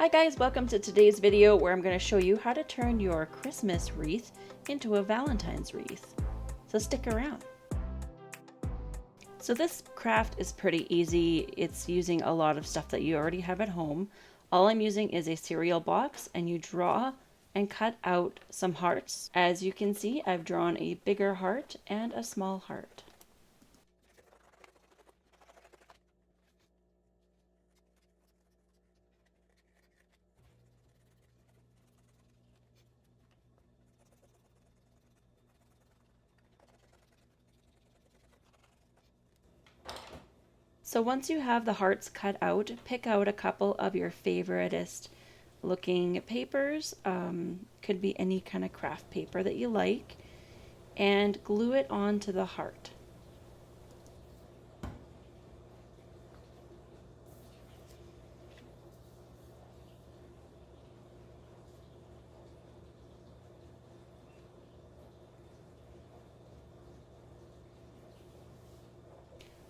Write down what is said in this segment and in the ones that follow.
Hi guys, welcome to today's video where I'm going to show you how to turn your Christmas wreath into a Valentine's wreath. So stick around. So this craft is pretty easy. It's using a lot of stuff that you already have at home. All I'm using is a cereal box, and you draw and cut out some hearts. As you can see, I've drawn a bigger heart and a small heart. So once you have the hearts cut out, pick out a couple of your favoriteest looking papers. Could be any kind of craft paper that you like, and glue it onto the heart.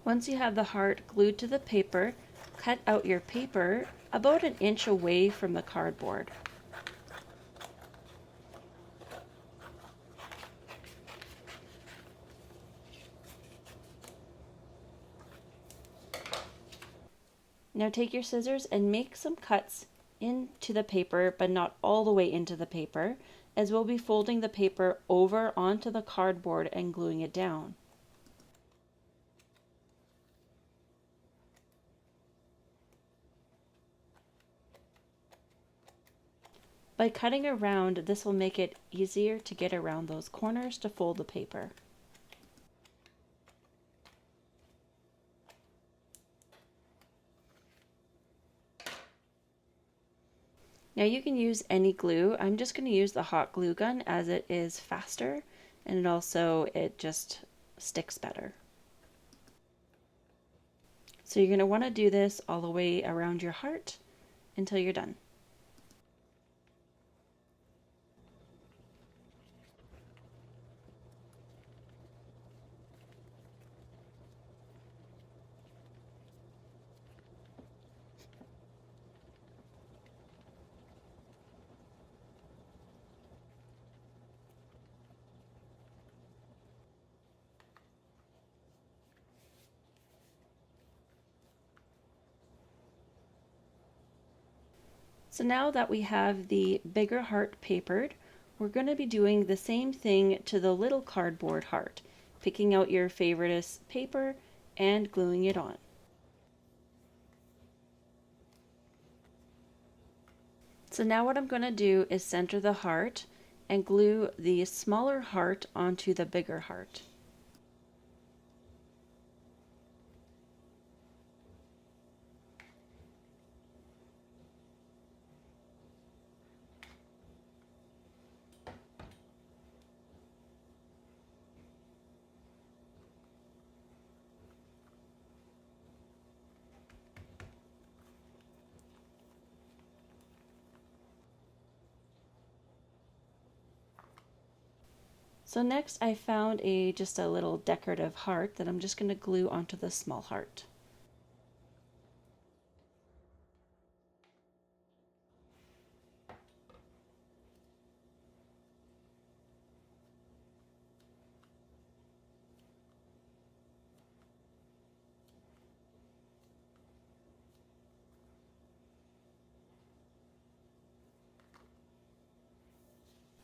Once you have the heart glued to the paper, cut out your paper about an inch away from the cardboard. Now take your scissors and make some cuts into the paper, but not all the way into the paper, as we'll be folding the paper over onto the cardboard and gluing it down. By cutting around, this will make it easier to get around those corners to fold the paper. Now you can use any glue. I'm just going to use the hot glue gun as it is faster, and it just sticks better. So you're going to want to do this all the way around your heart until you're done. So now that we have the bigger heart papered, we're going to be doing the same thing to the little cardboard heart, picking out your favoriteest paper and gluing it on. So now what I'm going to do is center the heart and glue the smaller heart onto the bigger heart. So next I found just a little decorative heart that I'm just going to glue onto the small heart.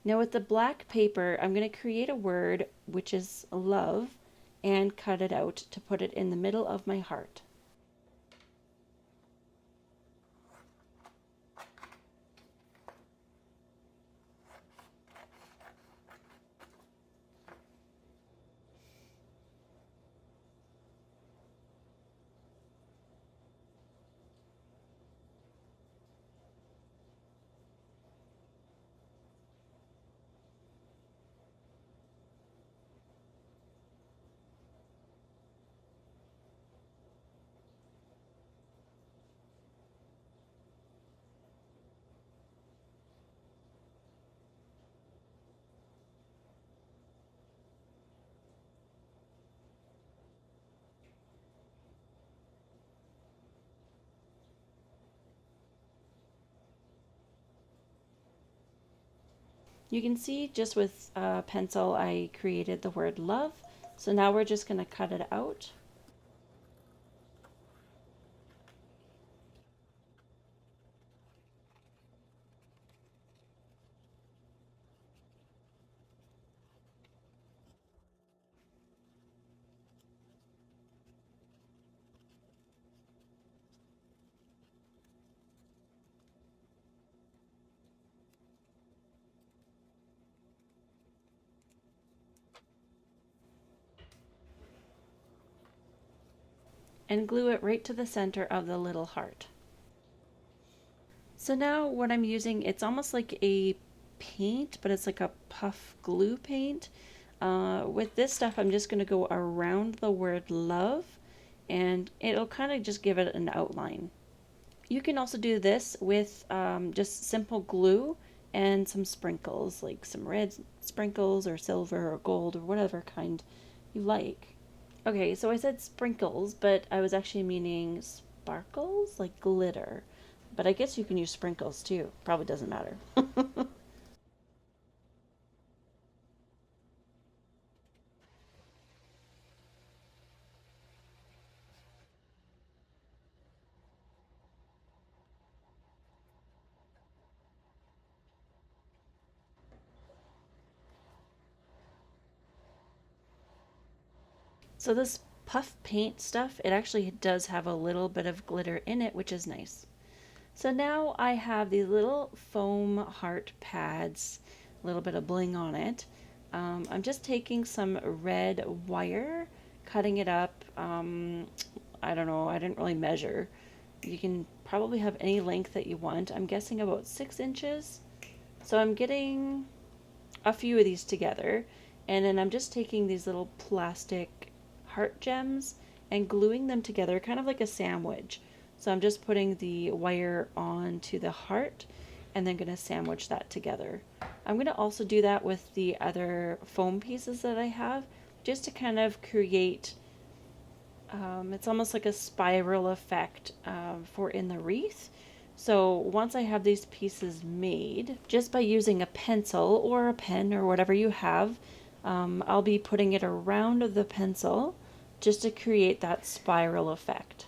Now with the black paper, I'm going to create a word, which is love, and cut it out to put it in the middle of my heart. You can see just with a pencil I created the word love. So now we're just going to cut it out. And glue it right to the center of the little heart. So now what I'm using, it's almost like a paint, but it's like a puff glue paint. With this stuff, I'm just going to go around the word love, and it'll kind of just give it an outline. You can also do this with just simple glue and some sprinkles, like some red sprinkles or silver or gold or whatever kind you like. Okay, so I said sprinkles, but I was actually meaning sparkles, like glitter. But I guess you can use sprinkles too. Probably doesn't matter. So this puff paint stuff, it actually does have a little bit of glitter in it, which is nice. So now I have these little foam heart pads, a little bit of bling on it. I'm just taking some red wire, cutting it up. I don't know, I didn't really measure. You can probably have any length that you want. I'm guessing about 6 inches. So I'm getting a few of these together, and then I'm just taking these little plastic heart gems and gluing them together kind of like a sandwich. So I'm just putting the wire onto the heart and then going to sandwich that together. I'm going to also do that with the other foam pieces that I have, just to kind of create it's almost like a spiral effect for in the wreath. So once I have these pieces made, just by using a pencil or a pen or whatever you have, I'll be putting it around the pencil just to create that spiral effect.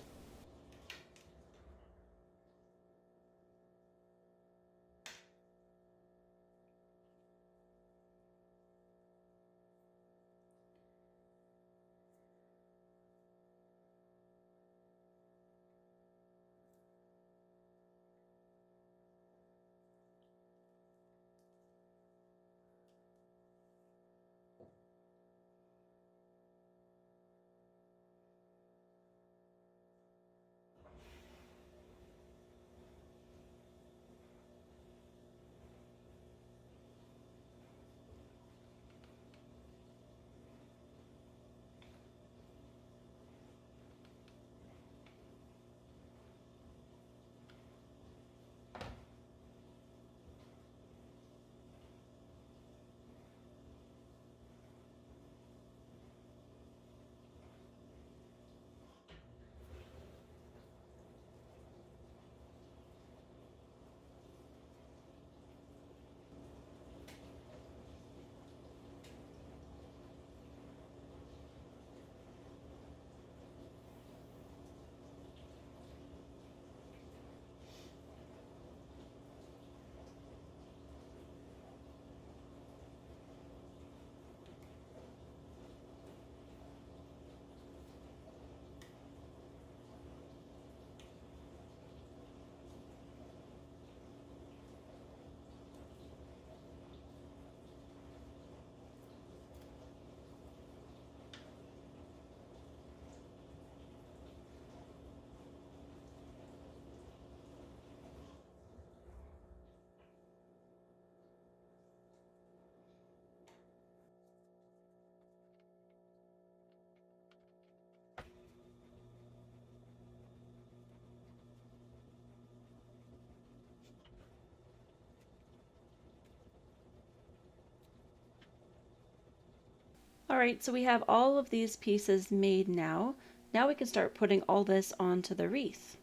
All right, so we have all of these pieces made now. Now we can start putting all this onto the wreath.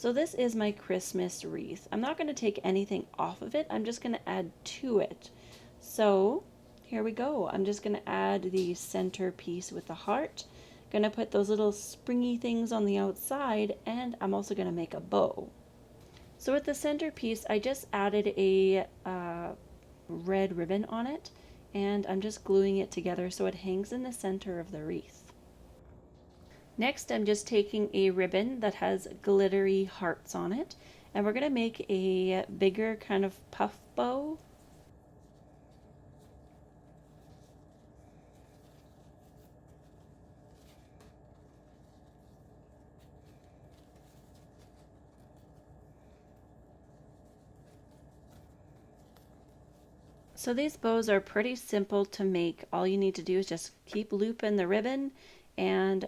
So this is my Christmas wreath. I'm not going to take anything off of it. I'm just going to add to it. So here we go. I'm just going to add the center piece with the heart. Going to put those little springy things on the outside, and I'm also going to make a bow. So with the center piece, I just added a red ribbon on it, and I'm just gluing it together so it hangs in the center of the wreath. Next, I'm just taking a ribbon that has glittery hearts on it, and we're going to make a bigger kind of puff bow. So these bows are pretty simple to make. All you need to do is just keep looping the ribbon, and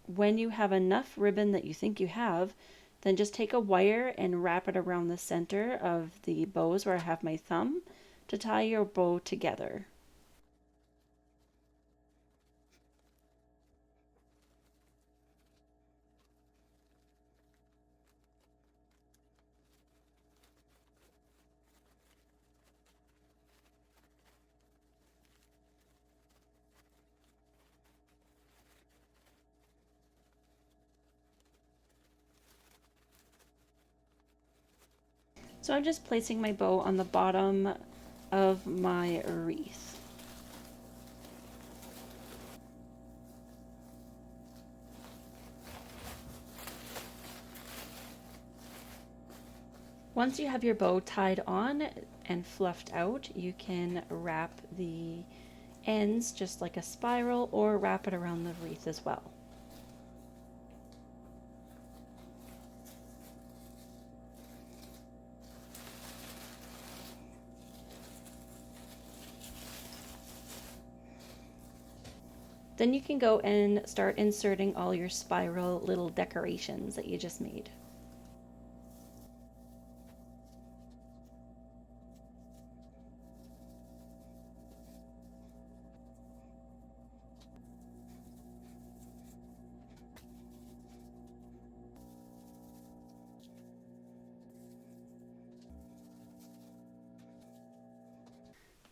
when you have enough ribbon that you think you have, then just take a wire and wrap it around the center of the bows where I have my thumb to tie your bow together. So I'm just placing my bow on the bottom of my wreath. Once you have your bow tied on and fluffed out, you can wrap the ends just like a spiral or wrap it around the wreath as well. Then you can go and start inserting all your spiral little decorations that you just made.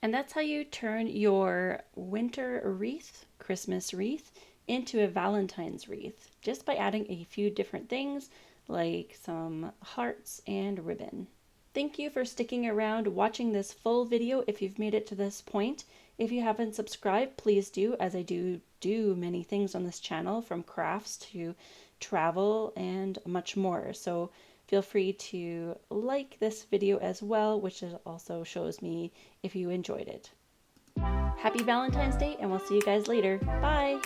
And that's how you turn your winter wreath, Christmas wreath, into a Valentine's wreath, just by adding a few different things like some hearts and ribbon. Thank you for sticking around watching this full video if you've made it to this point. If you haven't subscribed, please do, as I do many things on this channel, from crafts to travel and much more. So feel free to like this video as well, which also shows me if you enjoyed it. Happy Valentine's Day, and we'll see you guys later. Bye!